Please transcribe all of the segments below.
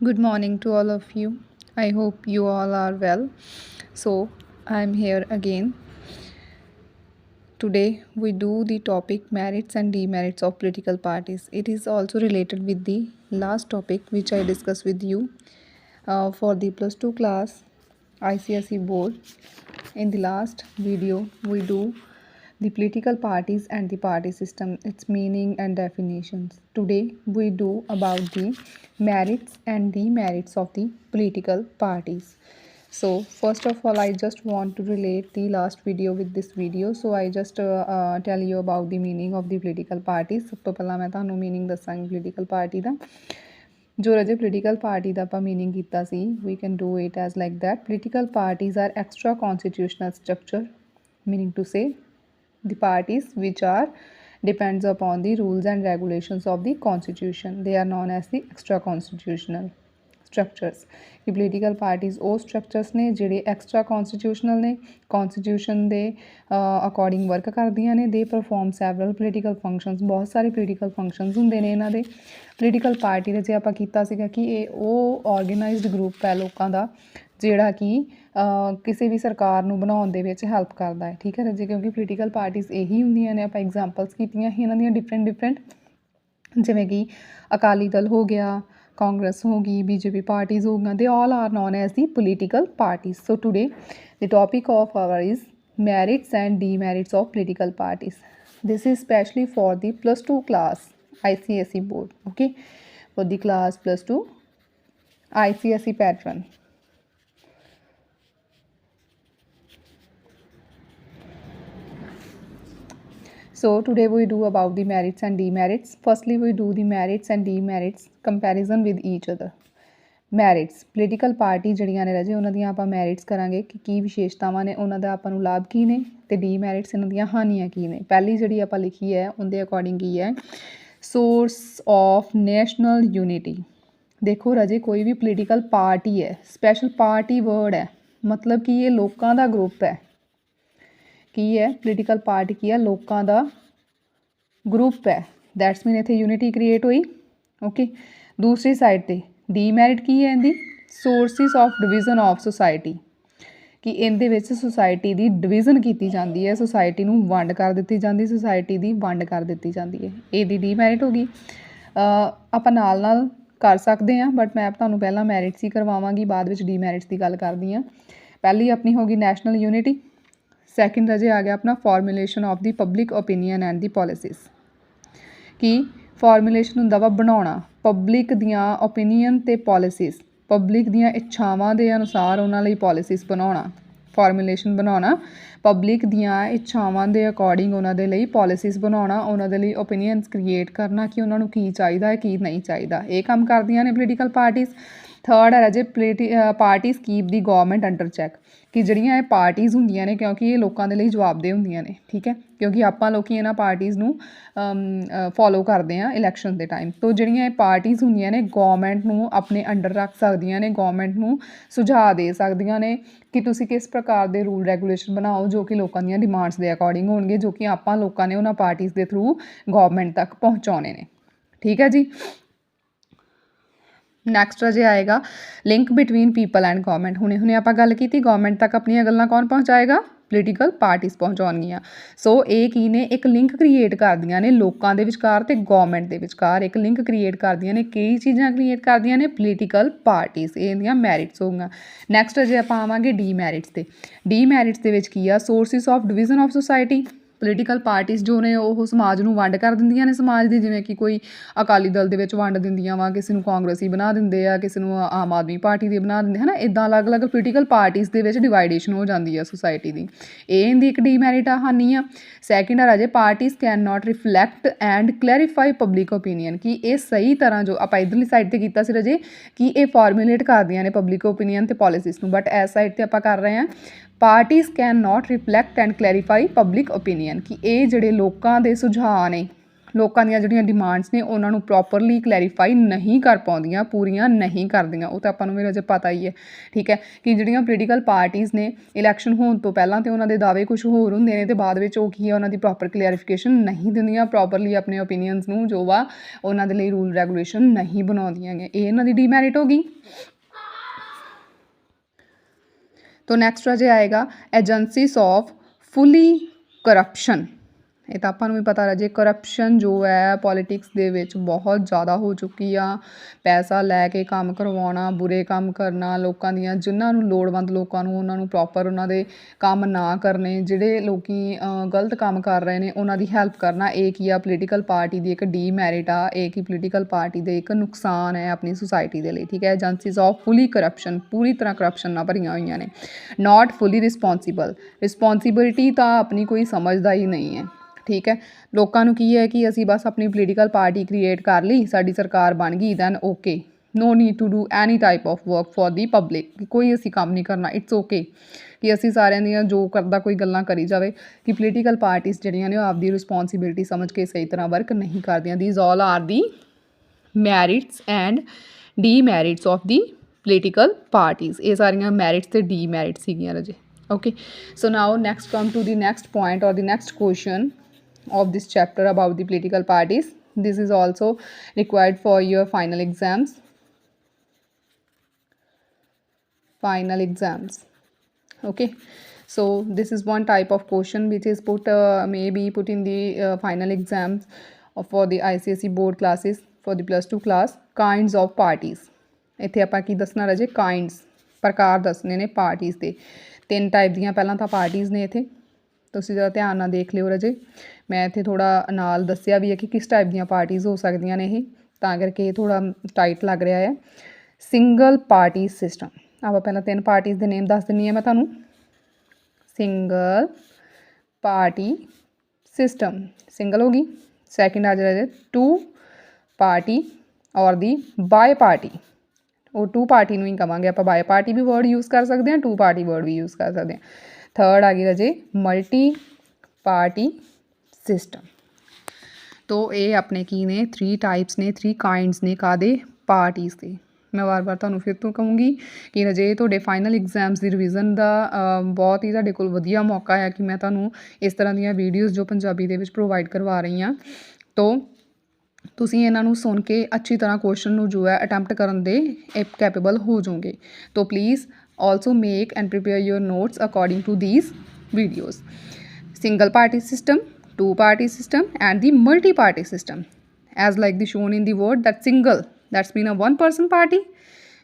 Good morning to all of you. I hope you all are well. So, I'm here again. Today, we do the topic merits and demerits of political parties. It is also related with the last topic which I discussed with you for the plus 2 class ICSE board. In the last video, we do the political parties and the party system, its meaning and definitions. Today, we do about the merits and demerits of the political parties. So first of all, I just want to relate the last video with this video. So I just tell you about the meaning of the political parties. ਸਭ ਤੋਂ ਪਹਿਲਾਂ ਮੈਂ ਤੁਹਾਨੂੰ meaning ਦੱਸਾਂਗੀ political party ਦਾ। ਜੋ ਰਾਜੇ political party ਦਾ ਆਪਾਂ meaning ਕੀਤਾ ਸੀ we can do it as like that political parties are extra constitutional structure meaning to say the parties which are depends upon the rules and regulations of the constitution. They are known as the extra constitutional structures ਕਿ political parties ਉਹ structures ਨੇ ਜਿਹੜੇ extra ਕੌਨਸਟੀਟਿਊਸ਼ਨਲ ਨੇ ਕੌਨਸਟੀਟਿਊਸ਼ਨ ਦੇ according work ਕਰਦੀਆਂ ਨੇ ਦੇ perform several political functions ਬਹੁਤ ਸਾਰੇ ਪੋਲੀਟੀਕਲ ਫੰਕਸ਼ਨਸ ਹੁੰਦੇ ਨੇ ਇਹਨਾਂ ਦੇ ਪੋਲੀਟੀਕਲ ਪਾਰਟੀ ਦੇ ਜੇ ਆਪਾਂ ਕੀਤਾ ਸੀਗਾ ਕਿ ਇਹ ਉਹ ਆਰਗੇਨਾਈਜ਼ਡ ਗਰੁੱਪ ਹੈ ਲੋਕਾਂ ਦਾ ਜਿਹੜਾ ਕਿ ਕਿਸੇ ਵੀ ਸਰਕਾਰ ਨੂੰ ਬਣਾਉਣ ਦੇ ਵਿੱਚ ਹੈਲਪ ਕਰਦਾ ਹੈ ਠੀਕ ਹੈ ਰਾਜੇ ਕਿਉਂਕਿ ਪੋਲੀਟੀਕਲ ਪਾਰਟੀਜ਼ ਇਹੀ ਹੁੰਦੀਆਂ ਨੇ ਆਪਾਂ ਐਗਜ਼ਾਮਪਲਸ ਕੀਤੀਆਂ ਸੀ ਇਹਨਾਂ ਦੀਆਂ ਡਿਫਰੈਂਟ ਜਿਵੇਂ ਕਿ ਅਕਾਲੀ ਦਲ ਹੋ ਗਿਆ Congress hogi, BJP parties hoga, they all are known as the political parties. So today the topic of our is merits and demerits of political parties. This is especially for the plus 2 class ICSE board, okay, for the class plus 2 ICSE pattern. So today we do about the merits and demerits. Firstly, we do the merits and demerits comparison with each other. Merits political party ਜਿਹੜੀਆਂ ਨੇ ਰਾਜੇ ਉਹਨਾਂ ਦੀਆਂ ਆਪਾਂ merits ਕਰਾਂਗੇ ਕਿ ਕੀ ਵਿਸ਼ੇਸ਼ਤਾਵਾਂ ਨੇ ਉਹਨਾਂ ਦਾ ਆਪਾਂ ਨੂੰ ਲਾਭ ਕੀ ਨੇ ਅਤੇ ਡੀਮੈਰਿਟਸ ਇਹਨਾਂ ਦੀਆਂ ਹਾਨੀਆਂ ਕੀ ਨੇ ਪਹਿਲੀ ਜਿਹੜੀ ਆਪਾਂ ਲਿਖੀ ਹੈ ਉਹਦੇ ਅਕੋਰਡਿੰਗ ਕੀ ਹੈ ਸੋਰਸ ਆਫ ਨੈਸ਼ਨਲ ਯੂਨਿਟੀ ਦੇਖੋ ਰਾਜੇ ਕੋਈ ਵੀ ਪੋਲੀਟੀਕਲ ਪਾਰਟੀ ਹੈ ਸਪੈਸ਼ਲ ਪਾਰਟੀ ਵਰਡ ਹੈ ਮਤਲਬ ਕਿ ਇਹ ਲੋਕਾਂ ਦਾ ਗਰੁੱਪ ਹੈ ਕੀ ਹੈ ਪੋਲੀਟੀਕਲ ਪਾਰਟੀ ਕੀ ਹੈ ਲੋਕਾਂ ਦਾ ਗਰੁੱਪ ਹੈ ਦੈਟਸ ਮੀਨ ਇੱਥੇ ਯੂਨਿਟੀ ਕ੍ਰੀਏਟ ਹੋਈ ਓਕੇ ਦੂਸਰੀ ਸਾਈਡ 'ਤੇ ਡੀਮੈਰਿਟ ਕੀ ਹੈ ਇਹਦੀ sources of division of society ਕਿ ਇਹਦੇ ਵਿੱਚ ਸੁਸਾਇਟੀ ਦੀ ਡਿਵੀਜ਼ਨ ਕੀਤੀ ਜਾਂਦੀ ਹੈ ਸੁਸਾਇਟੀ ਨੂੰ ਵੰਡ ਕਰ ਦਿੱਤੀ ਜਾਂਦੀ ਸੁਸਾਇਟੀ ਦੀ ਵੰਡ ਕਰ ਦਿੱਤੀ ਜਾਂਦੀ ਹੈ ਇਹਦੀ ਡੀਮੈਰਿਟ ਹੋ ਗਈ ਆਪਾਂ ਨਾਲ ਕਰ ਸਕਦੇ ਹਾਂ ਬਟ ਮੈਂ ਤੁਹਾਨੂੰ ਪਹਿਲਾਂ ਮੈਰਿਟਸ ਹੀ ਕਰਵਾਵਾਂਗੀ ਬਾਅਦ ਵਿੱਚ ਡੀਮੈਰਿਟਸ ਦੀ ਗੱਲ ਕਰਦੀ ਹਾਂ ਪਹਿਲੀ ਆਪਣੀ ਹੋ ਗਈ ਨੈਸ਼ਨਲ ਯੂਨਿਟੀ ਸੈਕਿੰਡ ਰਾਜੇ ਆ ਗਿਆ ਆਪਣਾ formulation of the public opinion and the policies ਕਿ ਫਾਰਮੂਲੇਸ਼ਨ ਹੁੰਦਾ ਵਾ ਬਣਾਉਣਾ ਪਬਲਿਕ ਦੀਆਂ ਓਪੀਨੀਅਨ ਅਤੇ ਪੋਲਿਸੀਜ਼ ਪਬਲਿਕ ਦੀਆਂ ਇੱਛਾਵਾਂ ਦੇ ਅਨੁਸਾਰ ਉਹਨਾਂ ਲਈ ਪੋਲਿਸੀਜ਼ ਬਣਾਉਣਾ ਫਾਰਮੂਲੇਸ਼ਨ ਬਣਾਉਣਾ ਪਬਲਿਕ ਦੀਆਂ ਇੱਛਾਵਾਂ ਦੇ ਅਕੋਰਡਿੰਗ ਉਹਨਾਂ ਦੇ ਲਈ ਪੋਲਿਸੀਜ਼ ਬਣਾਉਣਾ ਉਹਨਾਂ ਦੇ ਲਈ ਓਪੀਨੀਅਨਸ ਕ੍ਰੀਏਟ ਕਰਨਾ ਕਿ ਉਹਨਾਂ ਨੂੰ ਕੀ ਚਾਹੀਦਾ ਹੈ ਕੀ ਨਹੀਂ ਚਾਹੀਦਾ ਇਹ ਕੰਮ ਕਰਦੀਆਂ ਨੇ ਪੋਲੀਟੀਕਲ ਪਾਰਟੀਜ਼ ਥਰਡ ਹੈ ਰਾਜੇ ਪਾਰਟੀਜ਼ ਕੀਪ ਦੀ ਗੌਰਮੈਂਟ ਅੰਡਰ ਚੈੱਕ ਕਿ ਜਿਹੜੀਆਂ ਇਹ ਪਾਰਟੀਜ਼ ਹੁੰਦੀਆਂ ਨੇ ਕਿਉਂਕਿ ਇਹ ਲੋਕਾਂ ਦੇ ਲਈ ਜਵਾਬਦੇਹ ਹੁੰਦੀਆਂ ਨੇ ਠੀਕ ਹੈ ਕਿਉਂਕਿ ਆਪਾਂ ਲੋਕ ਇਹਨਾਂ ਪਾਰਟੀਜ਼ ਨੂੰ ਫੋਲੋ ਕਰਦੇ ਹਾਂ ਇਲੈਕਸ਼ਨ ਦੇ ਟਾਈਮ ਤੋਂ ਜਿਹੜੀਆਂ ਇਹ ਪਾਰਟੀਜ਼ ਹੁੰਦੀਆਂ ਨੇ ਗੌਰਮੈਂਟ ਨੂੰ ਆਪਣੇ ਅੰਡਰ ਰੱਖ ਸਕਦੀਆਂ ਨੇ ਗੌਰਮੈਂਟ ਨੂੰ ਸੁਝਾਅ ਦੇ ਸਕਦੀਆਂ ਨੇ ਕਿ ਤੁਸੀਂ ਕਿਸ ਪ੍ਰਕਾਰ ਦੇ ਰੂਲ ਰੈਗੂਲੇਸ਼ਨ ਬਣਾਓ ਜੋ ਕਿ ਲੋਕਾਂ ਦੀਆਂ ਡਿਮਾਂਡਸ ਦੇ ਅਕੋਰਡਿੰਗ ਹੋਣਗੇ ਜੋ ਕਿ ਆਪਾਂ ਲੋਕਾਂ ਨੇ ਉਹਨਾਂ ਪਾਰਟੀਜ਼ ਦੇ ਥਰੂ ਗੌਰਮੈਂਟ ਤੱਕ ਪਹੁੰਚਾਉਣੇ ਨੇ ਠੀਕ ਹੈ ਜੀ ਨੈਕਸਟ ਅਜੇ ਆਏਗਾ link between people and government ਹੁਣੇ ਆਪਾਂ ਗੱਲ ਕੀਤੀ ਗੌਰਮੈਂਟ ਤੱਕ ਆਪਣੀਆਂ ਗੱਲਾਂ ਕੌਣ ਪਹੁੰਚਾਏਗਾ ਪੋਲੀਟੀਕਲ ਪਾਰਟੀਜ਼ ਪਹੁੰਚਾਉਣਗੀਆਂ ਸੋ ਇਹ ਕੀ ਨੇ ਇੱਕ ਲਿੰਕ ਕ੍ਰੀਏਟ ਕਰਦੀਆਂ ਨੇ ਲੋਕਾਂ ਦੇ ਵਿਚਕਾਰ ਅਤੇ ਗੌਰਮੈਂਟ ਦੇ ਵਿਚਕਾਰ ਇੱਕ ਲਿੰਕ ਕ੍ਰੀਏਟ ਕਰਦੀਆਂ ਨੇ ਕਈ ਚੀਜ਼ਾਂ ਕ੍ਰੀਏਟ ਕਰਦੀਆਂ ਨੇ ਪੋਲੀਟੀਕਲ ਪਾਰਟੀਜ਼ ਇਹਦੀਆਂ ਮੈਰਿਟਸ ਹੋਊਗੀਆਂ ਨੈਕਸਟ ਅਜੇ ਆਪਾਂ ਆਵਾਂਗੇ ਡੀਮੈਰਿਟਸ 'ਤੇ ਡੀਮੈਰਿਟਸ ਦੇ ਵਿੱਚ ਕੀ ਆ sources of division of society political parties ਜੋ ਨੇ ਉਹ ਸਮਾਜ ਨੂੰ ਵੰਡ ਕਰ ਦਿੰਦੀਆਂ ਨੇ ਸਮਾਜ ਦੀ ਜਿਵੇਂ ਕਿ ਕੋਈ ਅਕਾਲੀ ਦਲ ਦੇ ਵਿੱਚ ਵੰਡ ਦਿੰਦੀਆਂ ਵਾ ਕਿਸੇ ਨੂੰ ਕਾਂਗਰਸੀ ਬਣਾ ਦਿੰਦੇ ਆ ਕਿਸੇ ਨੂੰ ਆਮ ਆਦਮੀ ਪਾਰਟੀ ਦੀ ਬਣਾ ਦਿੰਦੇ ਹੈ ਨਾ ਇੱਦਾਂ ਅਲੱਗ-ਅਲੱਗ ਪੋਲੀਟੀਕਲ ਪਾਰਟੀਜ਼ ਦੇ ਵਿੱਚ ਡਿਵਾਈਡੇਸ਼ਨ ਹੋ ਜਾਂਦੀ ਆ ਸੁਸਾਇਟੀ ਦੀ ਇਹ ਇਹਦੀ ਇੱਕ ਡੀਮੈਰਿਟ ਆ ਹਾਨੀ ਆ ਸੈਕਿੰਡ ਆ ਰਾਜੇ parties can not reflect and clarify public opinion ਕਿ ਇਹ ਸਹੀ ਤਰ੍ਹਾਂ ਜੋ ਆਪਾਂ ਇੱਧਰਲੀ ਸਾਈਡ 'ਤੇ ਕੀਤਾ ਸੀ ਰਾਜੇ ਕਿ ਇਹ ਫਾਰਮੂਲੇਟ ਕਰਦੀਆਂ ਨੇ ਪਬਲਿਕ ਓਪੀਨੀਅਨ ਅਤੇ ਪੋਲਿਸੀਜ਼ ਨੂੰ ਬਟ ਇਸ ਸਾਈਡ 'ਤੇ ਆਪਾਂ ਕਰ ਰਹੇ ਹਾਂ parties can not reflect and clarify public opinion ਕਿ ਇਹ ਜਿਹੜੇ ਲੋਕਾਂ ਦੇ ਸੁਝਾਅ ਨੇ ਲੋਕਾਂ ਦੀਆਂ ਜਿਹੜੀਆਂ ਡਿਮਾਂਡਸ ਨੇ ਉਹਨਾਂ ਨੂੰ ਪ੍ਰੋਪਰਲੀ ਕਲੈਰੀਫਾਈ ਨਹੀਂ ਕਰ ਪਾਉਂਦੀਆਂ, ਪੂਰੀਆਂ ਨਹੀਂ ਕਰਦੀਆਂ। ਉਹ ਤਾਂ ਆਪਾਂ ਨੂੰ ਵੀ ਅਜੇ ਪਤਾ ਹੀ ਹੈ, ਠੀਕ ਹੈ, ਕਿ ਜਿਹੜੀਆਂ ਪੋਲੀਟੀਕਲ ਪਾਰਟੀਜ਼ ਨੇ ਇਲੈਕਸ਼ਨ ਹੋਣ ਤੋਂ ਪਹਿਲਾਂ ਤਾਂ ਉਹਨਾਂ ਦੇ ਦਾਅਵੇ ਕੁਝ ਹੋਰ ਹੁੰਦੇ ਨੇ ਅਤੇ ਬਾਅਦ ਵਿੱਚ ਉਹ ਕੀ ਹੈ ਉਹਨਾਂ ਦੀ ਪ੍ਰੋਪਰ ਕਲੈਰੀਫਿਕੇਸ਼ਨ ਨਹੀਂ ਦਿੰਦੀਆਂ, ਪ੍ਰੋਪਰਲੀ ਆਪਣੇ ਓਪੀਨੀਅਨਸ ਨੂੰ ਜੋ ਵਾ ਉਹਨਾਂ ਦੇ ਲਈ ਰੂਲ ਰੈਗੂਲੇਸ਼ਨ ਨਹੀਂ ਬਣਾਉਂਦੀਆਂ ਗੀਆਂ। ਇਹ ਇਹਨਾਂ ਦੀ ਡੀਮੈਰਿਟ ਹੋ ਗਈ। तो नैक्सट राजे आएगा एजेंसीज ऑफ फुली करप्शन। ਇਹ ਤਾਂ ਆਪਾਂ ਨੂੰ ਵੀ ਪਤਾ ਰਾਜੇ ਕਰਪਸ਼ਨ ਜੋ ਹੈ ਪੋਲੀਟਿਕਸ ਦੇ ਵਿੱਚ ਬਹੁਤ ਜ਼ਿਆਦਾ ਹੋ ਚੁੱਕੀ ਆ। ਪੈਸਾ ਲੈ ਕੇ ਕੰਮ ਕਰਵਾਉਣਾ, ਬੁਰੇ ਕੰਮ ਕਰਨਾ, ਲੋਕਾਂ ਦੀਆਂ ਜਿਨ੍ਹਾਂ ਨੂੰ ਲੋੜਵੰਦ ਲੋਕਾਂ ਨੂੰ ਉਹਨਾਂ ਨੂੰ ਪ੍ਰੋਪਰ ਉਹਨਾਂ ਦੇ ਕੰਮ ਨਾ ਕਰਨੇ, ਜਿਹੜੇ ਲੋਕੀ ਗਲਤ ਕੰਮ ਕਰ ਰਹੇ ਨੇ ਉਹਨਾਂ ਦੀ ਹੈਲਪ ਕਰਨਾ। ਇਹ ਕੀ ਆ ਪੋਲੀਟੀਕਲ ਪਾਰਟੀ ਦੀ ਇੱਕ ਡੀਮੈਰਿਟ ਆ, ਇਹ ਕੀ ਪੋਲੀਟੀਕਲ ਪਾਰਟੀ ਦੇ ਇੱਕ ਨੁਕਸਾਨ ਹੈ ਆਪਣੀ ਸੁਸਾਇਟੀ ਦੇ ਲਈ, ਠੀਕ ਹੈ। ਏਜੰਸੀਜ਼ ਆਫ ਫੁਲੀ ਕਰਪਸ਼ਨ, ਪੂਰੀ ਤਰ੍ਹਾਂ ਕਰਪਸ਼ਨ ਨਾਲ ਭਰੀਆਂ ਹੋਈਆਂ ਨੇ। ਨਾਟ ਫੁਲੀ ਰਿਸਪੋਂਸੀਬਲ, ਰਿਸਪੋਂਸੀਬਿਲਿਟੀ ਤਾਂ ਆਪਣੀ ਕੋਈ ਸਮਝਦਾ ਹੀ ਨਹੀਂ ਹੈ, ਠੀਕ ਹੈ। ਲੋਕਾਂ ਨੂੰ ਕੀ ਹੈ ਕਿ ਅਸੀਂ ਬਸ ਆਪਣੀ ਪੋਲੀਟੀਕਲ ਪਾਰਟੀ ਕ੍ਰੀਏਟ ਕਰ ਲਈ, ਸਾਡੀ ਸਰਕਾਰ ਬਣ ਗਈ, then okay, no need to do any type of work for the public. ਕੋਈ ਅਸੀਂ ਕੰਮ ਨਹੀਂ ਕਰਨਾ, ਇਟਸ ਓਕੇ ਕਿ ਅਸੀਂ ਸਾਰਿਆਂ ਦੀਆਂ ਜੋ ਕਰਦਾ ਕੋਈ ਗੱਲਾਂ ਕਰੀ ਜਾਵੇ, ਕਿ ਪੋਲੀਟੀਕਲ ਪਾਰਟੀਜ਼ ਜਿਹੜੀਆਂ ਨੇ ਉਹ ਆਪਦੀ ਰਿਸਪੋਂਸੀਬਿਲਿਟੀ ਸਮਝ ਕੇ ਸਹੀ ਤਰ੍ਹਾਂ ਵਰਕ ਨਹੀਂ ਕਰਦੀਆਂ। These all are the merits and demerits of the political parties. ਇਹ ਸਾਰੀਆਂ ਮੈਰਿਟਸ ਅਤੇ ਡੀਮੈਰਿਟਸ ਸੀਗੀਆਂ ਰਾਜੇ, okay. So now next come to the next point or the next question of this chapter about the political parties. This is also required for your final exams, okay. So this is one type of question which is put may be put in the final exams for the ICSE board classes for the +2 class. Kinds of parties, ਇੱਥੇ ਆਪਾਂ ਕੀ ਦੱਸਣਾ ਰਾਜੇ, kinds, ਪ੍ਰਕਾਰ ਦੱਸਣੇ ਨੇ parties ਦੇ। 3 type ਦੀਆਂ ਪਹਿਲਾਂ ਤਾਂ ਪਾਰਟੀਜ਼ ਨੇ ਇੱਥੇ, ਤੁਸੀਂ ਜ਼ਰਾ ਧਿਆਨ ਨਾਲ ਦੇਖ ਲਿਓ ਰਾਜੇ। ਮੈਂ ਇੱਥੇ ਥੋੜ੍ਹਾ ਨਾਲ ਦੱਸਿਆ ਵੀ ਹੈ ਕਿ ਕਿਸ ਟਾਈਪ ਦੀਆਂ ਪਾਰਟੀਜ਼ ਹੋ ਸਕਦੀਆਂ ਨੇ ਇਹ, ਤਾਂ ਕਰਕੇ ਇਹ ਥੋੜ੍ਹਾ ਟਾਈਟ ਲੱਗ ਰਿਹਾ ਹੈ। ਸਿੰਗਲ ਪਾਰਟੀ ਸਿਸਟਮ, ਆਪਾਂ ਪਹਿਲਾਂ 3 ਪਾਰਟੀਜ਼ ਦੇ ਨੇਮ ਦੱਸ ਦਿੰਦੀ ਹਾਂ ਮੈਂ ਤੁਹਾਨੂੰ। ਸਿੰਗਲ ਪਾਰਟੀ ਸਿਸਟਮ, ਸਿੰਗਲ ਹੋ ਗਈ। ਸੈਕਿੰਡ ਆ ਜਾਏ 2 ਪਾਰਟੀ ਔਰ ਦੀ ਬਾਏ ਪਾਰਟੀ, ਉਹ 2 ਪਾਰਟੀ ਨੂੰ ਹੀ ਕਵਾਂਗੇ ਆਪਾਂ, ਬਾਏ ਪਾਰਟੀ ਵੀ ਵਰਡ ਯੂਜ਼ ਕਰ ਸਕਦੇ ਹਾਂ, 2 ਪਾਰਟੀ ਵਰਡ ਵੀ ਯੂਜ਼ ਕਰ ਸਕਦੇ ਹਾਂ। थर्ड आ गई राजे मल्टी पार्टी सिस्टम। तो ये अपने की ने 3 टाइप्स ने, 3 काइंड्स ने कादे पार्टीज़ के। मैं बार बार तुहानूं फिर तो कहूँगी कि राजे तुहाडे फाइनल एग्जाम्स की रिविजन का बहुत ही तुहाडे कोल वधिया मौका है कि मैं तुहानूं इस तरह दी वीडियोज़ जो पंजाबी दे विच प्रोवाइड करवा रही हाँ। तो ਤੁਸੀਂ ਇਹਨਾਂ ਨੂੰ ਸੁਣ ਕੇ ਅੱਛੀ ਤਰ੍ਹਾਂ ਕੁਐਸਚਨ ਨੂੰ ਜੋ ਹੈ ਅਟੈਂਪਟ ਕਰਨ ਦੇ ਕੈਪੇਬਲ ਹੋ ਜਾਓਗੇ। तो please also make and prepare your notes according to these videos. Single party system, 2 party system and the multi party system, as like the shown in the word that single, that's been a 1 person party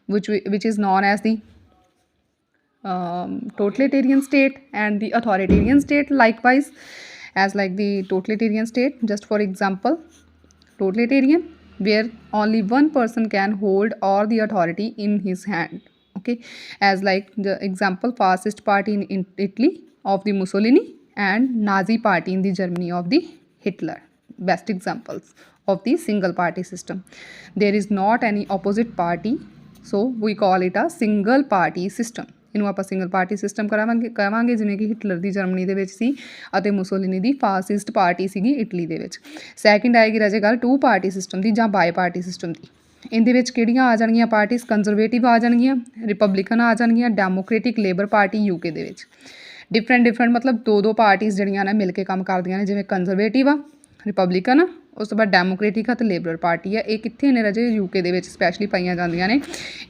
which is known as the totalitarian state and the authoritarian state. Likewise as like the totalitarian state, just for example totalitarian where only 1 person can hold all the authority in his hand, okay, as like the example fascist party in Italy of the Mussolini and Nazi party in the Germany of the Hitler, best examples of the single party system. There is not any opposite party, so we call it a single party system. ਇਹਨੂੰ ਆਪਾਂ single party system ਕਹਾਂਗੇ, ਜਿਵੇਂ ਕਿ Hitler ਦੀ Germany ਦੇ ਵਿੱਚ ਸੀ ਅਤੇ Mussolini ਦੀ fascist party ਸੀਗੀ Italy ਦੇ ਵਿੱਚ। ਸੈਕਿੰਡ ਆਏਗੀ ਰਾਜੇ ਗੱਲ 2 ਪਾਰਟੀ ਸਿਸਟਮ ਦੀ ਜਾਂ ਬਾਏ ਪਾਰਟੀ ਸਿਸਟਮ ਦੀ। ਇਹਦੇ ਵਿੱਚ ਕਿਹੜੀਆਂ ਆ ਜਾਣਗੀਆਂ ਪਾਰਟੀਜ਼, ਕੰਜ਼ਰਵੇਟਿਵ ਆ ਜਾਣਗੀਆਂ, ਰਿਪਬਲਿਕਨ ਆ ਜਾਣਗੀਆਂ, ਡੈਮੋਕ੍ਰੇਟਿਕ ਲੇਬਰ ਪਾਰਟੀ ਯੂਕੇ ਦੇ ਵਿੱਚ। ਡਿਫਰੈਂਟ ਮਤਲਬ 2 ਪਾਰਟੀਜ਼ ਜਿਹੜੀਆਂ ਨੇ ਮਿਲ ਕੇ ਕੰਮ ਕਰਦੀਆਂ ਨੇ, ਜਿਵੇਂ ਕੰਜ਼ਰਵੇਟਿਵ ਆ, ਰਿਪਬਲਿਕਨ ਆ, ਉਸ ਤੋਂ ਬਾਅਦ ਡੈਮੋਕ੍ਰੇਟਿਕ ਅਤੇ ਲੇਬਰ ਪਾਰਟੀ ਆ। ਇਹ ਕਿੱਥੇ ਨੇ ਰਾਜੇ, ਯੂਕੇ ਦੇ ਵਿੱਚ ਸਪੈਸ਼ਲੀ ਪਾਈਆਂ ਜਾਂਦੀਆਂ ਨੇ।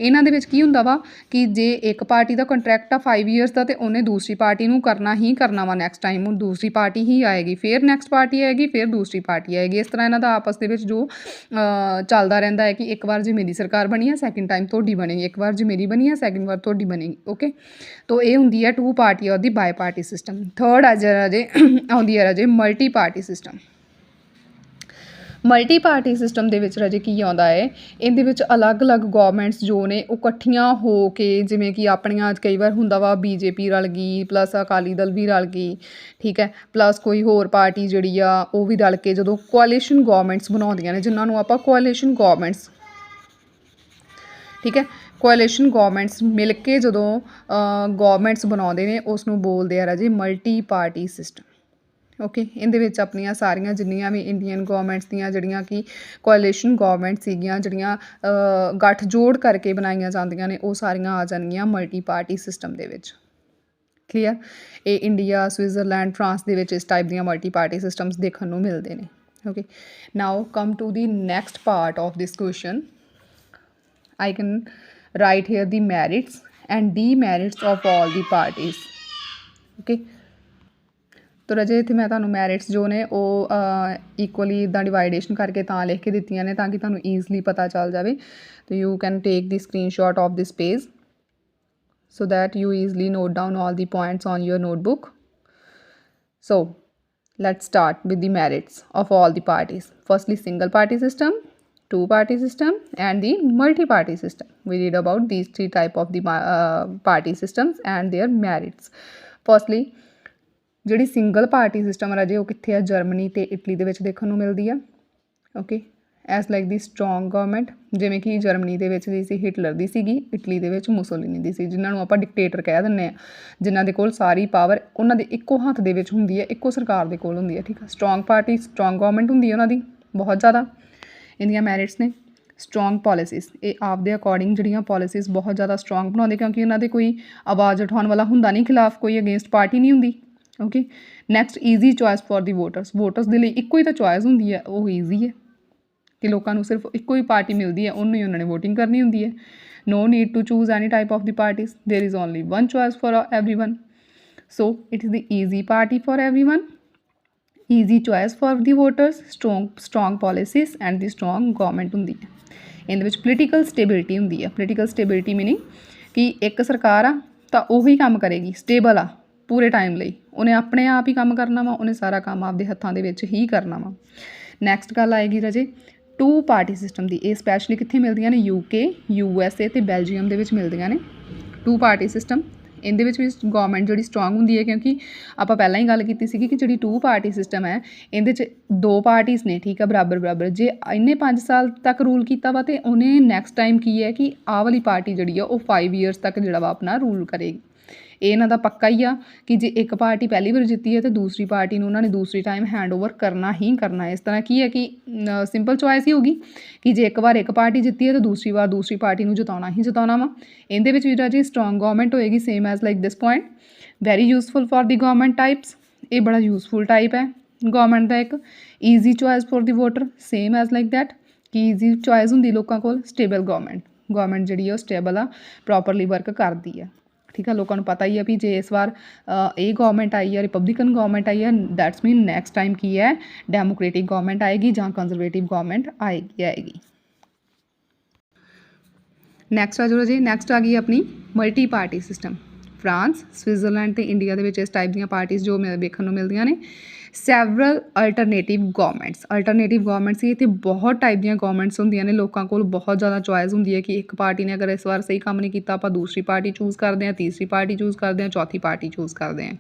ਇਹਨਾਂ ਦੇ ਵਿੱਚ ਕੀ ਹੁੰਦਾ ਵਾ ਕਿ ਜੇ ਇੱਕ ਪਾਰਟੀ ਦਾ ਕੰਟਰੈਕਟ ਆ 5 ਈਅਰਸ ਦਾ, ਅਤੇ ਉਹਨੇ ਦੂਸਰੀ ਪਾਰਟੀ ਨੂੰ ਕਰਨਾ ਹੀ ਕਰਨਾ ਵਾ, ਨੈਕਸਟ ਟਾਈਮ ਉਹ ਦੂਸਰੀ ਪਾਰਟੀ ਹੀ ਆਏਗੀ, ਫਿਰ ਨੈਕਸਟ ਪਾਰਟੀ ਆਏਗੀ, ਫਿਰ ਦੂਸਰੀ ਪਾਰਟੀ ਆਏਗੀ। ਇਸ ਤਰ੍ਹਾਂ ਇਹਨਾਂ ਦਾ ਆਪਸ ਦੇ ਵਿੱਚ ਜੋ ਚੱਲਦਾ ਰਹਿੰਦਾ ਹੈ ਕਿ ਇੱਕ ਵਾਰ ਜੇ ਮੇਰੀ ਸਰਕਾਰ ਬਣੀ ਹੈ, ਸੈਕਿੰਡ ਟਾਈਮ ਤੁਹਾਡੀ ਬਣੇਗੀ, ਇੱਕ ਵਾਰ ਜੇ ਮੇਰੀ ਬਣੀ ਹੈ, ਸੈਕਿੰਡ ਵਾਰ ਤੁਹਾਡੀ ਬਣੇਗੀ, ਓਕੇ। ਤੋ ਇਹ ਹੁੰਦੀ ਹੈ 2 ਪਾਰਟੀ ਔਰ ਦੀ ਬਾਏ ਪਾਰਟੀ ਸਿਸਟਮ। ਥਰਡ ਆ ਰਾਜੇ ਆਉਂਦੀ ਹੈ ਰਾਜੇ multi party system. Multi party system ਦੇ ਵਿੱਚ ਰਾਜੇ ਕੀ ਆਉਂਦਾ ਹੈ, ਇਹਦੇ ਵਿੱਚ ਅਲੱਗ-ਅਲੱਗ ਗੌਰਮੈਂਟਸ ਜੋ ਨੇ ਉਹ ਇਕੱਠੀਆਂ ਹੋ ਕੇ, ਜਿਵੇਂ ਕਿ ਆਪਣੀਆਂ ਕਈ ਵਾਰ ਹੁੰਦਾ ਵਾ BJP ਰਲ ਗਈ ਪਲੱਸ ਅਕਾਲੀ ਦਲ ਵੀ ਰਲ ਗਈ, ਠੀਕ ਹੈ, ਪਲੱਸ ਕੋਈ ਹੋਰ ਪਾਰਟੀ ਜਿਹੜੀ ਆ ਉਹ ਵੀ ਰਲ ਕੇ ਜਦੋਂ ਕੋਆਲੀਸ਼ਨ ਗੌਰਮੈਂਟਸ ਬਣਾਉਂਦੀਆਂ ਨੇ, ਜਿਨ੍ਹਾਂ ਨੂੰ ਆਪਾਂ ਕੋਆਲੀਸ਼ਨ ਗੌਰਮੈਂਟਸ, ਠੀਕ ਹੈ, ਕੋਆਲੀਸ਼ਨ ਗੌਰਮੈਂਟਸ ਮਿਲ ਕੇ ਜਦੋਂ ਗੌਰਮੈਂਟਸ ਬਣਾਉਂਦੇ ਨੇ ਉਸ ਨੂੰ ਬੋਲਦੇ ਆ ਰਾਜੇ ਮਲਟੀ ਪਾਰਟੀ ਸਿਸਟਮ, ਓਕੇ ਇਹਦੇ ਵਿੱਚ ਆਪਣੀਆਂ ਸਾਰੀਆਂ ਜਿੰਨੀਆਂ ਵੀ ਇੰਡੀਅਨ ਗੌਰਮੈਂਟਸ ਦੀਆਂ ਜਿਹੜੀਆਂ ਕਿ ਕੋਆਲੀਸ਼ਨ ਗੌਰਮੈਂਟ ਸੀਗੀਆਂ ਜਿਹੜੀਆਂ ਗੱਠਜੋੜ ਕਰਕੇ ਬਣਾਈਆਂ ਜਾਂਦੀਆਂ ਨੇ ਉਹ ਸਾਰੀਆਂ ਆ ਜਾਣਗੀਆਂ ਮਲਟੀ ਪਾਰਟੀ ਸਿਸਟਮ ਦੇ ਵਿੱਚ। ਕਲੀਅਰ। ਇਹ ਇੰਡੀਆ, ਸਵਿਟਜ਼ਰਲੈਂਡ, ਫਰਾਂਸ ਦੇ ਵਿੱਚ ਇਸ ਟਾਈਪ ਦੀਆਂ ਮਲਟੀ ਪਾਰਟੀ ਸਿਸਟਮਸ ਦੇਖਣ ਨੂੰ ਮਿਲਦੇ ਨੇ। Okay now come to the next part of this question. I can write here the merits and demerits of all the parties. Okay. ਤੋ ਰਾਜੇ ਇੱਥੇ ਮੈਂ ਤੁਹਾਨੂੰ ਮੈਰਿਟਸ ਜੋ ਨੇ ਉਹ ਇਕੁਅਲੀ ਇੱਦਾਂ ਡਿਵਾਈਡੇਸ਼ਨ ਕਰਕੇ ਤਾਂ ਲਿਖ ਕੇ ਦਿੱਤੀਆਂ ਨੇ ਤਾਂ ਕਿ ਤੁਹਾਨੂੰ ਈਜ਼ਲੀ ਪਤਾ ਚੱਲ ਜਾਵੇ। ਤੇ you can take the screenshot of this page so that you easily note down all the points on your notebook. So let's start with the merits of all the parties. Firstly, single party system, two party system and the multi-party system. We read about these three type of the party systems and their merits. Firstly, ਜਿਹੜੀ single party system ਰਾਜੇ ਉਹ ਕਿੱਥੇ ਆ? Germany ਅਤੇ Italy ਦੇ ਵਿੱਚ ਦੇਖਣ ਨੂੰ ਮਿਲਦੀ ਆ। ਓਕੇ ਐਸ ਲਾਈਕ ਦੀ ਸਟਰੋਂਗ ਗਵਰਨਮੈਂਟ, ਜਿਵੇਂ ਕਿ ਜਰਮਨੀ ਦੇ ਵਿੱਚ ਦੀ ਸੀ ਹਿਟਲਰ ਦੀ ਸੀਗੀ, ਇਟਲੀ ਦੇ ਵਿੱਚ ਮੁਸੋਲਿਨੀ ਦੀ ਸੀ, ਜਿਨ੍ਹਾਂ ਨੂੰ ਆਪਾਂ ਡਿਕਟੇਟਰ ਕਹਿ ਦਿੰਦੇ ਹਾਂ, ਜਿਨ੍ਹਾਂ ਦੇ ਕੋਲ ਸਾਰੀ ਪਾਵਰ ਉਹਨਾਂ ਦੇ ਇੱਕੋ ਹੱਥ ਦੇ ਵਿੱਚ ਹੁੰਦੀ ਹੈ, ਇੱਕੋ ਸਰਕਾਰ ਦੇ ਕੋਲ ਹੁੰਦੀ ਹੈ। ਠੀਕ ਆ, ਸਟਰੋਂਗ ਪਾਰਟੀ, ਸਟਰੋਂਗ ਗਵਰਨਮੈਂਟ ਹੁੰਦੀ ਹੈ ਉਹਨਾਂ ਦੀ ਬਹੁਤ ਜ਼ਿਆਦਾ। ਇਹਦੀਆਂ ਮੈਰਿਟਸ ਨੇ ਸਟਰੋਂਗ ਪੋਲਿਸੀਜ਼, ਇਹ ਆਪਦੇ ਅਕੋਰਡਿੰਗ ਜਿਹੜੀਆਂ ਪੋਲਿਸੀਜ਼ ਬਹੁਤ ਜ਼ਿਆਦਾ ਸਟਰੋਂਗ ਬਣਾਉਂਦੇ ਕਿਉਂਕਿ ਉਹਨਾਂ ਦੇ ਕੋਈ ਆਵਾਜ਼ ਉਠਾਉਣ ਵਾਲਾ ਹੁੰਦਾ ਨਹੀਂ ਖਿਲਾਫ, ਕੋਈ ਅਗੇਂਸਟ ਪਾਰਟੀ ਨਹੀਂ ਹੁੰਦੀ। Okay next easy choice for the voters, voters ਦੇ ਲਈ ਇੱਕੋ ਹੀ ਤਾਂ ਚੋਇਸ ਹੁੰਦੀ ਹੈ, ਉਹ ਈਜ਼ੀ ਹੈ ਕਿ ਲੋਕਾਂ ਨੂੰ ਸਿਰਫ ਇੱਕੋ ਹੀ ਪਾਰਟੀ ਮਿਲਦੀ ਹੈ, ਉਹਨੂੰ ਹੀ ਉਹਨਾਂ ਨੇ ਵੋਟਿੰਗ ਕਰਨੀ ਹੁੰਦੀ ਹੈ। No need to choose any type of the parties, there is only one choice for everyone, so it is the easy party for everyone, easy choice for the voters, strong policies and the strong government ਹੁੰਦੀ ਹੈ। ਇਹਦੇ ਵਿੱਚ political stability ਹੁੰਦੀ ਹੈ। Political stability meaning ਕਿ ਇੱਕ ਸਰਕਾਰ ਆ ਤਾਂ ਉਹੀ ਕੰਮ ਕਰੇਗੀ, ਸਟੇਬਲ ਆ ਪੂਰੇ ਟਾਈਮ ਲਈ, ਉਹਨੇ ਆਪਣੇ ਆਪ ਹੀ ਕੰਮ ਕਰਨਾ ਵਾ, ਉਹਨੇ ਸਾਰਾ ਕੰਮ ਆਪਦੇ ਹੱਥਾਂ ਦੇ ਵਿੱਚ ਹੀ ਕਰਨਾ ਵਾ। ਨੈਕਸਟ ਗੱਲ ਆਏਗੀ ਰਾਜੇ ਟੂ ਪਾਰਟੀ ਸਿਸਟਮ ਦੀ। ਇਹ ਸਪੈਸ਼ਲੀ ਕਿੱਥੇ ਮਿਲਦੀਆਂ ਨੇ? UK, USA ਅਤੇ ਬੈਲਜੀਅਮ ਦੇ ਵਿੱਚ ਮਿਲਦੀਆਂ ਨੇ ਟੂ ਪਾਰਟੀ ਸਿਸਟਮ। ਇਹਦੇ ਵਿੱਚ ਵੀ ਗੌਰਮੈਂਟ ਜਿਹੜੀ ਸਟਰੋਂਗ ਹੁੰਦੀ ਹੈ ਕਿਉਂਕਿ ਆਪਾਂ ਪਹਿਲਾਂ ਹੀ ਗੱਲ ਕੀਤੀ ਸੀਗੀ ਕਿ ਜਿਹੜੀ ਟੂ ਪਾਰਟੀ ਸਿਸਟਮ ਹੈ ਇਹਦੇ 'ਚ ਦੋ ਪਾਰਟੀਜ਼ ਨੇ, ਠੀਕ ਆ, ਬਰਾਬਰ। ਜੇ ਇਹਨੇ 5 ਸਾਲ ਤੱਕ ਰੂਲ ਕੀਤਾ ਵਾ ਅਤੇ ਉਹਨੇ ਨੈਕਸਟ ਟਾਈਮ ਕੀ ਹੈ ਕਿ ਆਹ ਵਾਲੀ ਪਾਰਟੀ ਜਿਹੜੀ ਆ ਉਹ 5 ਈਅਰਸ ਤੱਕ ਜਿਹੜਾ ਵਾ ਆਪਣਾ ਰੂਲ ਕਰੇਗੀ। ਇਹ ਇਹਨਾਂ ਦਾ ਪੱਕਾ ਹੀ ਆ ਕਿ ਜੇ ਇੱਕ ਪਾਰਟੀ ਪਹਿਲੀ ਵਾਰ ਜਿੱਤੀ ਹੈ ਤਾਂ ਦੂਸਰੀ ਪਾਰਟੀ ਨੂੰ ਉਹਨਾਂ ਨੇ ਦੂਸਰੀ ਟਾਈਮ ਹੈਂਡ ਓਵਰ ਕਰਨਾ ਹੀ ਕਰਨਾ। ਇਸ ਤਰ੍ਹਾਂ ਕੀ ਹੈ ਕਿ ਸਿੰਪਲ ਚੋਇਸ ਹੀ ਹੋਗੀ ਕਿ ਜੇ ਇੱਕ ਵਾਰ ਇੱਕ ਪਾਰਟੀ ਜਿੱਤੀ ਹੈ ਤਾਂ ਦੂਸਰੀ ਵਾਰ ਦੂਸਰੀ ਪਾਰਟੀ ਨੂੰ ਜਿਤਾਉਣਾ ਹੀ ਜਿਤਾਉਣਾ ਵਾ। ਇਹਦੇ ਵਿੱਚ ਵੀ ਰਾਜੇ ਸਟਰੋਂਗ ਗਵਰਨਮੈਂਟ ਹੋਏਗੀ, same as like this point. Very useful for the government types, ਇਹ ਬੜਾ ਯੂਜ਼ਫੁਲ ਟਾਈਪ ਹੈ ਗਵਰਨਮੈਂਟ ਦਾ ਇੱਕ। Easy choice for the voter, same as like that ਕਿ ਈਜ਼ੀ ਚੋਇਸ ਹੁੰਦੀ ਲੋਕਾਂ ਕੋਲ। ਸਟੇਬਲ ਗਵਰਨਮੈਂਟ ਜਿਹੜੀ ਆ ਉਹ ਸਟੇਬਲ ਆ, ਪ੍ਰੋਪਰਲੀ ਵਰਕ ਕਰਦੀ ਆ। ਠੀਕ ਆ, ਲੋਕਾਂ ਨੂੰ ਪਤਾ ਹੀ ਆ ਵੀ ਜੇ ਇਸ ਵਾਰ ਇਹ ਗਵਰਨਮੈਂਟ ਆਈ ਆ, ਰਿਪਬਲਿਕਨ ਗਵਰਨਮੈਂਟ ਆਈ ਆ, ਦੈਟਸ ਮੀਨ ਨੈਕਸਟ ਟਾਈਮ ਕੀ ਹੈ ਡੈਮੋਕ੍ਰੇਟਿਕ ਗਵਰਨਮੈਂਟ ਆਏਗੀ ਜਾਂ ਕੰਜ਼ਰਵੇਟਿਵ ਗਵਰਨਮੈਂਟ ਆਏਗੀ। ਨੈਕਸਟ ਆ ਜੋ ਜੀ, ਨੈਕਸਟ ਆ ਗਈ ਆਪਣੀ multi party system. France, Switzerland ਅਤੇ ਇੰਡੀਆ ਦੇ ਵਿੱਚ ਇਸ ਟਾਈਪ ਦੀਆਂ ਪਾਰਟੀਜ਼ ਜੋ ਵੇਖਣ ਨੂੰ ਮਿਲਦੀਆਂ ਨੇ। ਸੈਵਰਲ ਅਲਟਰਨੇਟਿਵ ਗਵਰਨਮੈਂਟਸ ਸੀ। ਇੱਥੇ ਬਹੁਤ ਟਾਈਪ ਦੀਆਂ ਗਵਰਨਮੈਂਟਸ ਹੁੰਦੀਆਂ ਨੇ, ਲੋਕਾਂ ਕੋਲ ਬਹੁਤ ਜ਼ਿਆਦਾ ਚੋਇਸ ਹੁੰਦੀ ਹੈ ਕਿ ਇੱਕ ਪਾਰਟੀ ਨੇ ਅਗਰ ਇਸ ਵਾਰ ਸਹੀ ਕੰਮ ਨਹੀਂ ਕੀਤਾ ਆਪਾਂ ਦੂਸਰੀ ਪਾਰਟੀ ਚੂਜ਼ ਕਰਦੇ ਹਾਂ, ਤੀਸਰੀ ਪਾਰਟੀ ਚੂਜ਼ ਕਰਦੇ ਹਾਂ, ਚੌਥੀ ਪਾਰਟੀ ਚੂਜ਼ ਕਰਦੇ ਹਾਂ,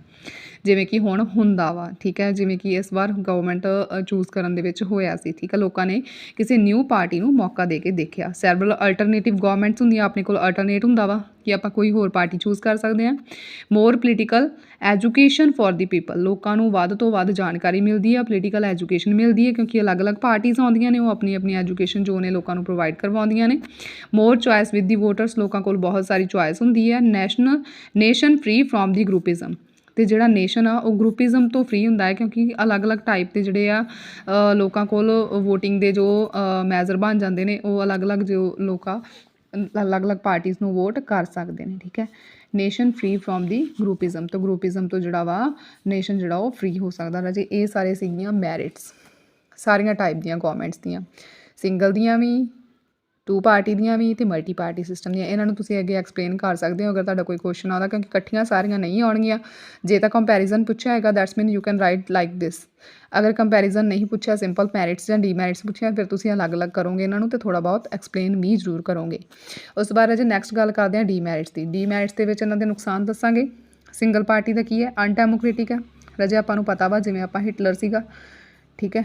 ਜਿਵੇਂ ਕਿ ਹੁਣ ਹੁੰਦਾ ਵਾ। ਠੀਕ ਹੈ, ਜਿਵੇਂ ਕਿ ਇਸ ਵਾਰ ਗਵਰਨਮੈਂਟ ਚੂਜ਼ ਕਰਨ ਦੇ ਵਿੱਚ ਹੋਇਆ ਸੀ। ਠੀਕ ਹੈ, ਲੋਕਾਂ ਨੇ ਕਿਸੇ ਨਿਊ ਪਾਰਟੀ ਨੂੰ ਮੌਕਾ ਦੇ ਕੇ ਦੇਖਿਆ। ਸੈਵਰਲ ਅਲਟਰਨੇਟਿਵ ਗਵਰਨਮੈਂਟਸ ਹੁੰਦੀਆਂ, ਆਪਣੇ ਕੋਲ ਅਲਟਰਨੇਟ ਹੁੰਦਾ ਵਾ ਕਿ ਆਪਾਂ ਕੋਈ ਹੋਰ ਪਾਰਟੀ ਚੂਜ਼ ਕਰ ਸਕਦੇ ਹਾਂ। More political education for the people, ਲੋਕਾਂ ਨੂੰ ਵੱਧ ਤੋਂ ਵੱਧ ਜਾਣਕਾਰੀ ਮਿਲਦੀ ਆ, ਪੋਲੀਟੀਕਲ ਐਜੂਕੇਸ਼ਨ ਮਿਲਦੀ ਹੈ ਕਿਉਂਕਿ ਅਲੱਗ-ਅਲੱਗ ਪਾਰਟੀਜ਼ ਆਉਂਦੀਆਂ ਨੇ, ਉਹ ਆਪਣੀ ਐਜੂਕੇਸ਼ਨ ਜੋ ਨੇ ਲੋਕਾਂ ਨੂੰ ਪ੍ਰੋਵਾਈਡ ਕਰਵਾਉਂਦੀਆਂ ਨੇ। ਮੋਰ ਚੋਇਸ ਵਿਦ ਦੀ ਵੋਟਰਸ, ਲੋਕਾਂ ਕੋਲ ਬਹੁਤ ਸਾਰੀ ਚੋਇਸ ਹੁੰਦੀ ਹੈ। Nation free from the groupism, ਅਤੇ ਜਿਹੜਾ ਨੇਸ਼ਨ ਆ ਉਹ ਗਰੁੱਪਿਜ਼ਮ ਤੋਂ ਫ੍ਰੀ ਹੁੰਦਾ ਹੈ ਕਿਉਂਕਿ ਅਲੱਗ-ਅਲੱਗ ਟਾਈਪ ਦੇ ਜਿਹੜੇ ਆ ਲੋਕਾਂ ਕੋਲ ਵੋਟਿੰਗ ਦੇ ਜੋ ਮੈਜ਼ਰ ਬਣ ਜਾਂਦੇ ਨੇ, ਉਹ ਅਲੱਗ-ਅਲੱਗ ਜੋ ਲੋਕ ਆ ਅਲੱਗ-ਅਲੱਗ ਪਾਰਟੀਜ਼ ਨੂੰ ਵੋਟ ਕਰ ਸਕਦੇ ਨੇ। ਠੀਕ ਹੈ, nation free from the groupism ਤੋਂ ਜਿਹੜਾ ਵਾ ਨੇਸ਼ਨ ਜਿਹੜਾ ਉਹ ਫ੍ਰੀ ਹੋ ਸਕਦਾ ਰਾਜੇ। ਇਹ ਸਾਰੇ ਸੀਗੀਆਂ ਮੈਰਿਟਸ ਸਾਰੀਆਂ ਟਾਈਪ ਦੀਆਂ ਗਵਰਨਮੈਂਟਸ ਦੀਆਂ, ਸਿੰਗਲ ਦੀਆਂ ਵੀ, ਟੂ ਪਾਰਟੀ ਦੀਆਂ ਵੀ ਅਤੇ ਮਲਟੀ ਪਾਰਟੀ ਸਿਸਟਮ ਦੀਆਂ। ਇਹਨਾਂ ਨੂੰ ਤੁਸੀਂ ਅੱਗੇ ਐਕਸਪਲੇਨ ਕਰ ਸਕਦੇ ਹੋ ਅਗਰ ਤੁਹਾਡਾ ਕੋਈ ਕੁਐਸਚਨ ਆਉਂਦਾ, ਕਿਉਂਕਿ ਇਕੱਠੀਆਂ ਸਾਰੀਆਂ ਨਹੀਂ ਆਉਣਗੀਆਂ। ਜੇ ਤਾਂ ਕੰਪੈਰੀਜ਼ਨ ਪੁੱਛਿਆ ਹੈਗਾ that's mean you can right like this. ਅਗਰ ਕੰਪੈਰੀਜ਼ਨ ਨਹੀਂ ਪੁੱਛਿਆ, ਸਿੰਪਲ ਮੈਰਿਟਸ ਜਾਂ ਡੀਮੈਰਿਟਸ ਪੁੱਛਿਆ, ਫਿਰ ਤੁਸੀਂ ਅਲੱਗ-ਅਲੱਗ ਕਰੋਗੇ ਇਹਨਾਂ ਨੂੰ ਅਤੇ ਥੋੜ੍ਹਾ ਬਹੁਤ ਐਕਸਪਲੇਨ ਵੀ ਜ਼ਰੂਰ ਕਰੋਗੇ। ਉਸ ਤੋਂ ਬਾਅਦ ਰਾਜੇ ਨੈਕਸਟ ਗੱਲ ਕਰਦੇ ਹਾਂ ਡੀਮੈਰਿਟਸ ਦੀ। ਡੀਮੈਰਿਟਸ ਦੇ ਵਿੱਚ ਇਹਨਾਂ ਦੇ ਨੁਕਸਾਨ ਦੱਸਾਂਗੇ। ਸਿੰਗਲ ਪਾਰਟੀ ਦਾ ਕੀ ਹੈ? ਅਨਡੈਮੋਕ੍ਰੇਟਿਕ ਹੈ ਰਾਜੇ, ਆਪਾਂ ਨੂੰ ਪਤਾ ਵਾ ਜਿਵੇਂ ਆਪਾਂ ਹਿਟਲਰ ਸੀਗਾ, ਠੀਕ ਹੈ,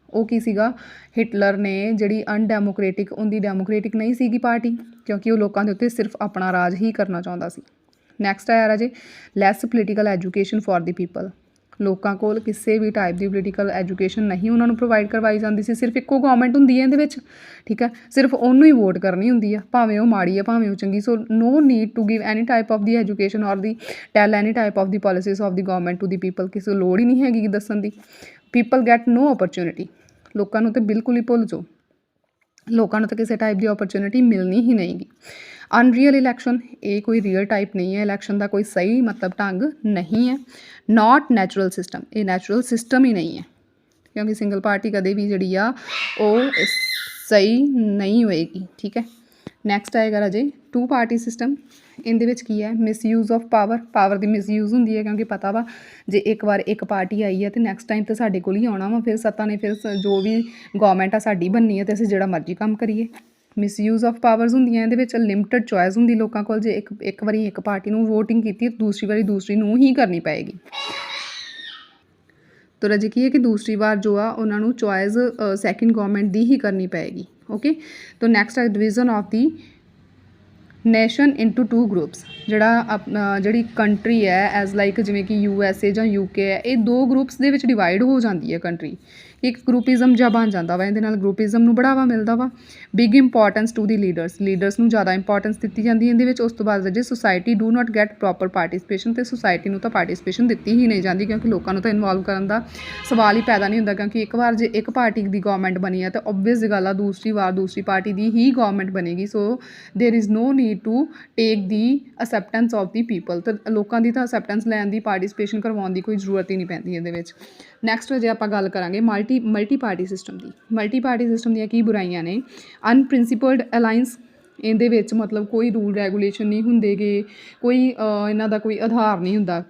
ਉਹ ਕੀ ਸੀਗਾ, ਹਿਟਲਰ ਨੇ ਜਿਹੜੀ ਅਨਡੈਮੋਕ੍ਰੇਟਿਕ, ਉਹਦੀ ਡੈਮੋਕ੍ਰੇਟਿਕ ਨਹੀਂ ਸੀਗੀ ਪਾਰਟੀ ਕਿਉਂਕਿ ਉਹ ਲੋਕਾਂ ਦੇ ਉੱਤੇ ਸਿਰਫ ਆਪਣਾ ਰਾਜ ਹੀ ਕਰਨਾ ਚਾਹੁੰਦਾ ਸੀ। ਨੈਕਸਟ ਆਇਆ ਰਾਜੇ less political education for the people. ਲੋਕਾਂ ਕੋਲ ਕਿਸੇ ਵੀ ਟਾਈਪ ਦੀ ਪੋਲੀਟੀਕਲ ਐਜੂਕੇਸ਼ਨ ਨਹੀਂ ਉਹਨਾਂ ਨੂੰ ਪ੍ਰੋਵਾਈਡ ਕਰਵਾਈ ਜਾਂਦੀ ਸੀ। ਸਿਰਫ ਇੱਕੋ ਗਵਰਨਮੈਂਟ ਹੁੰਦੀ ਹੈ ਇਹਦੇ ਵਿੱਚ, ਠੀਕ ਹੈ, ਸਿਰਫ ਉਹਨੂੰ ਹੀ ਵੋਟ ਕਰਨੀ ਹੁੰਦੀ ਆ, ਭਾਵੇਂ ਉਹ ਮਾੜੀ ਆ ਭਾਵੇਂ ਉਹ ਚੰਗੀ। So no need to give any type of the education or the tell any type of the policies of the government to the people. ਕਿਸੇ ਨੂੰ ਲੋੜ ਹੀ ਨਹੀਂ ਹੈਗੀ ਦੱਸਣ ਦੀ। People get no opportunity. ਲੋਕਾਂ ਨੂੰ ਤਾਂ ਬਿਲਕੁਲ ਹੀ ਭੁੱਲ ਜਾਓ, ਲੋਕਾਂ ਨੂੰ ਤਾਂ ਕਿਸੇ ਟਾਈਪ ਦੀ ਓਪਰਚੁਨਿਟੀ ਮਿਲਣੀ ਹੀ ਨਹੀਂ ਗੀ। ਅਨਰੀਅਲ ਇਲੈਕਸ਼ਨ, ਇਹ ਕੋਈ ਰੀਅਲ ਟਾਈਪ ਨਹੀਂ ਹੈ ਇਲੈਕਸ਼ਨ ਦਾ, ਕੋਈ ਸਹੀ ਮਤਲਬ ਢੰਗ ਨਹੀਂ ਹੈ। ਨਾਟ ਨੈਚੁਰਲ ਸਿਸਟਮ, ਇਹ ਨੈਚੁਰਲ ਸਿਸਟਮ ਹੀ ਨਹੀਂ ਹੈ, ਕਿਉਂਕਿ ਸਿੰਗਲ ਪਾਰਟੀ ਕਦੇ ਵੀ ਜਿਹੜੀ ਆ ਉਹ ਸਹੀ ਨਹੀਂ ਹੋਏਗੀ, ਠੀਕ ਹੈ। ਨੈਕਸਟ ਆਏਗਾ ਰਾਜੇ ਟੂ ਪਾਰਟੀ ਸਿਸਟਮ। ਇਹਦੇ ਵਿੱਚ ਕੀ ਹੈ, misuse of power. Power the misuse ਹੁੰਦੀ ਹੈ, ਕਿਉਂਕਿ ਪਤਾ ਵਾ ਜੇ ਇੱਕ ਵਾਰ ਇੱਕ ਪਾਰਟੀ ਆਈ ਹੈ ਅਤੇ ਨੈਕਸਟ ਟਾਈਮ ਤਾਂ ਸਾਡੇ ਕੋਲ ਹੀ ਆਉਣਾ ਵਾ, ਫਿਰ ਸੱਤਾ ਨੇ ਫਿਰ ਜੋ ਵੀ ਗੌਰਮੈਂਟ ਆ ਸਾਡੀ ਬਣਨੀ ਹੈ ਅਤੇ ਅਸੀਂ ਜਿਹੜਾ ਮਰਜ਼ੀ ਕੰਮ ਕਰੀਏ। ਮਿਸਯੂਜ਼ ਆਫ ਪਾਵਰਸ ਹੁੰਦੀਆਂ ਇਹਦੇ ਵਿੱਚ। ਲਿਮਟਡ ਚੋਇਸ ਹੁੰਦੀ ਲੋਕਾਂ ਕੋਲ, ਜੇ ਇੱਕ ਵਾਰੀ ਇੱਕ ਪਾਰਟੀ ਨੂੰ ਵੋਟਿੰਗ ਕੀਤੀ ਦੂਸਰੀ ਵਾਰੀ ਦੂਸਰੀ ਨੂੰ ਹੀ ਕਰਨੀ ਪਏਗੀ। ਤਾਂ ਰਾਜੇ ਕੀ ਹੈ ਕਿ ਦੂਸਰੀ ਵਾਰ ਜੋ ਆ ਉਹਨਾਂ ਨੂੰ ਚੋਇਸ ਸੈਕਿੰਡ ਗਵਰਨਮੈਂਟ ਦੀ ਹੀ ਕਰਨੀ ਪਏਗੀ। ਓਕੇ, ਤਾਂ ਨੈਕਸਟ ਹੈ division of the nation into two groups. ਜਿਹੜੀ ਕੰਟਰੀ ਹੈ ਐਜ਼ ਲਾਈਕ ਜਿਵੇਂ ਕਿ USA ਜਾਂ UK ਹੈ, ਇਹ ਦੋ ਗਰੁੱਪਸ ਦੇ ਵਿੱਚ ਡਿਵਾਈਡ ਹੋ ਜਾਂਦੀ ਹੈ ਕੰਟਰੀ। ਇੱਕ ਗਰੁੱਪਿਜ਼ਮ ਜਿਹਾ ਬਣ ਜਾਂਦਾ ਵਾ, ਇਹਦੇ ਨਾਲ ਗਰੁੱਪਿਜ਼ਮ ਨੂੰ ਬੜਾਵਾ ਮਿਲਦਾ ਵਾ। Big importance to the leaders ਨੂੰ ਜ਼ਿਆਦਾ ਇੰਪੋਰਟੈਂਸ ਦਿੱਤੀ ਜਾਂਦੀ ਹੈ ਇਹਦੇ ਵਿੱਚ। ਉਸ ਤੋਂ ਬਾਅਦ ਜੇ society do not get proper participation, ਅਤੇ ਸੁਸਾਇਟੀ ਨੂੰ ਤਾਂ ਪਾਰਟੀਸਪੇਸ਼ਨ ਦਿੱਤੀ ਹੀ ਨਹੀਂ ਜਾਂਦੀ, ਕਿਉਂਕਿ ਲੋਕਾਂ ਨੂੰ ਤਾਂ ਇਨਵੋਲਵ ਕਰਨ ਦਾ ਸਵਾਲ ਹੀ ਪੈਦਾ ਨਹੀਂ ਹੁੰਦਾ। ਕਿਉਂਕਿ ਇੱਕ ਵਾਰ ਜੇ ਇੱਕ ਪਾਰਟੀ ਦੀ ਗਵਰਨਮੈਂਟ ਬਣੀ ਹੈ ਤਾਂ ਓਬਵੀਅਸ ਗੱਲ ਆ ਦੂਸਰੀ ਵਾਰ ਦੂਸਰੀ ਪਾਰਟੀ ਦੀ ਹੀ ਗਵਰਨਮੈਂਟ ਬਣੇਗੀ। So there is no need to take the acceptance of the people. ਤਾਂ ਲੋਕਾਂ ਦੀ ਤਾਂ ਅਸੈਪਟੈਂਸ ਲੈਣ ਦੀ, ਪਾਰਟੀਸਪੇਸ਼ਨ ਕਰਵਾਉਣ ਦੀ ਕੋਈ ਜ਼ਰੂਰਤ ਹੀ ਨਹੀਂ ਪੈਂਦੀ ਇਹਦੇ ਵਿੱਚ। ਨੈਕਸਟ ਜੇ ਆਪਾਂ ਗੱਲ ਕਰਾਂਗੇ ਮਲਟੀ ਪਾਰਟੀ ਸਿਸਟਮ ਦੀ। ਮਲਟੀ ਪਾਰਟੀ ਸਿਸਟਮ ਦੀਆਂ ਕੀ ਬੁਰਾਈਆਂ ਨੇ? ਅਨਪ੍ਰਿੰਸੀਪਲਡ ਅਲਾਇੰਸ। ਇਹਦੇ ਵਿੱਚ ਮਤਲਬ ਕੋਈ ਰੂਲ ਰੈਗੂਲੇਸ਼ਨ ਨਹੀਂ ਹੁੰਦੇ ਗੇ, ਕੋਈ ਇਹਨਾਂ ਦਾ ਕੋਈ ਆਧਾਰ ਨਹੀਂ ਹੁੰਦਾ।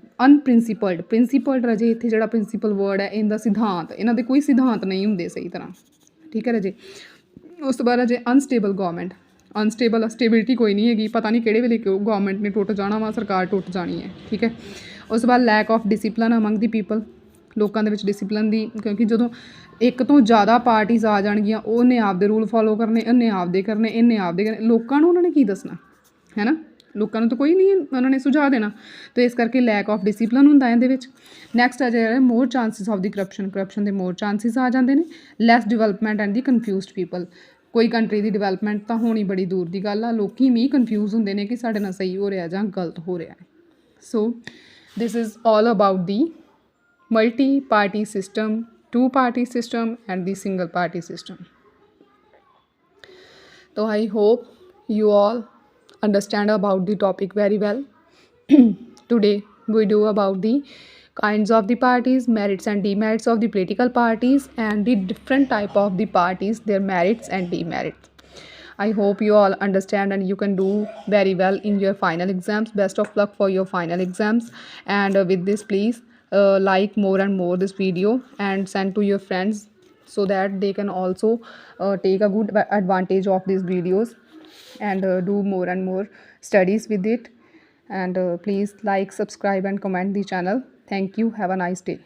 ਪ੍ਰਿੰਸੀਪਲਡ ਰਾਜੇ ਇੱਥੇ ਜਿਹੜਾ ਪ੍ਰਿੰਸੀਪਲ ਵਰਡ ਹੈ ਇਹਦਾ ਸਿਧਾਂਤ, ਇਹਨਾਂ ਦੇ ਕੋਈ ਸਿਧਾਂਤ ਨਹੀਂ ਹੁੰਦੇ ਸਹੀ ਤਰ੍ਹਾਂ, ਠੀਕ ਹੈ ਰਾਜੇ। ਉਸ ਤੋਂ ਬਾਅਦ ਰਾਜੇ ਅਨਸਟੇਬਲ ਗਵਰਨਮੈਂਟ। ਸਟੇਬਿਲਿਟੀ ਕੋਈ ਨਹੀਂ ਹੈਗੀ, ਪਤਾ ਨਹੀਂ ਕਿਹੜੇ ਵੇਲੇ ਕਿਉਂ ਗਵਰਨਮੈਂਟ ਨੇ ਟੁੱਟ ਜਾਣਾ ਵਾ, ਸਰਕਾਰ ਟੁੱਟ ਜਾਣੀ ਹੈ, ਠੀਕ ਹੈ। ਉਸ ਤੋਂ ਬਾਅਦ lack of discipline among the people. ਲੋਕਾਂ ਦੇ ਵਿੱਚ ਡਿਸਿਪਲਨ ਦੀ, ਕਿਉਂਕਿ ਜਦੋਂ ਇੱਕ ਤੋਂ ਜ਼ਿਆਦਾ ਪਾਰਟੀਜ਼ ਆ ਜਾਣਗੀਆਂ, ਉਹਨੇ ਆਪਦੇ ਰੂਲ ਫੋਲੋ ਕਰਨੇ, ਇਹਨੇ ਆਪਦੇ ਕਰਨੇ, ਇਹਨੇ ਆਪਦੇ ਕਰਨੇ, ਲੋਕਾਂ ਨੂੰ ਉਹਨਾਂ ਨੇ ਕੀ ਦੱਸਣਾ ਹੈ ਨਾ। ਲੋਕਾਂ ਨੂੰ ਤਾਂ ਕੋਈ ਨਹੀਂ ਉਹਨਾਂ ਨੇ ਸੁਝਾਅ ਦੇਣਾ, ਅਤੇ ਇਸ ਕਰਕੇ ਲੈਕ ਆਫ ਡਿਸਿਪਲਨ ਹੁੰਦਾ ਇਹਦੇ ਵਿੱਚ। ਨੈਕਸਟ ਆ ਜਾਏਗਾ ਮੋਰ ਚਾਂਸਿਸ ਆਫ ਦੀ ਕਰਪਸ਼ਨ ਦੇ ਮੋਰ ਚਾਂਸਿਸ ਆ ਜਾਂਦੇ ਨੇ। ਲੈਸ development and the confused people. ਕੋਈ ਕੰਟਰੀ ਦੀ ਡਿਵੈਲਪਮੈਂਟ ਤਾਂ ਹੋਣੀ ਬੜੀ ਦੂਰ ਦੀ ਗੱਲ ਆ, ਲੋਕੀ ਵੀ ਕਨਫਿਊਜ਼ ਹੁੰਦੇ ਨੇ ਕਿ ਸਾਡੇ ਨਾਲ ਸਹੀ ਹੋ ਰਿਹਾ ਜਾਂ ਗਲਤ ਹੋ ਰਿਹਾ ਹੈ। So this is all about the multi party system, two party system and the single party system. So I hope you all understand about the topic very well. Today we do about the kinds of the parties, merits and demerits of the political parties, and the different type of the parties, their merits and demerits. I hope you all understand and you can do very well in your final exams. Best of luck for your final exams. And with this, please like more and more this video and send to your friends so that they can also take a good advantage of these videos and do more and more studies with it. And please like, subscribe and comment the channel. Thank you. Have a nice day.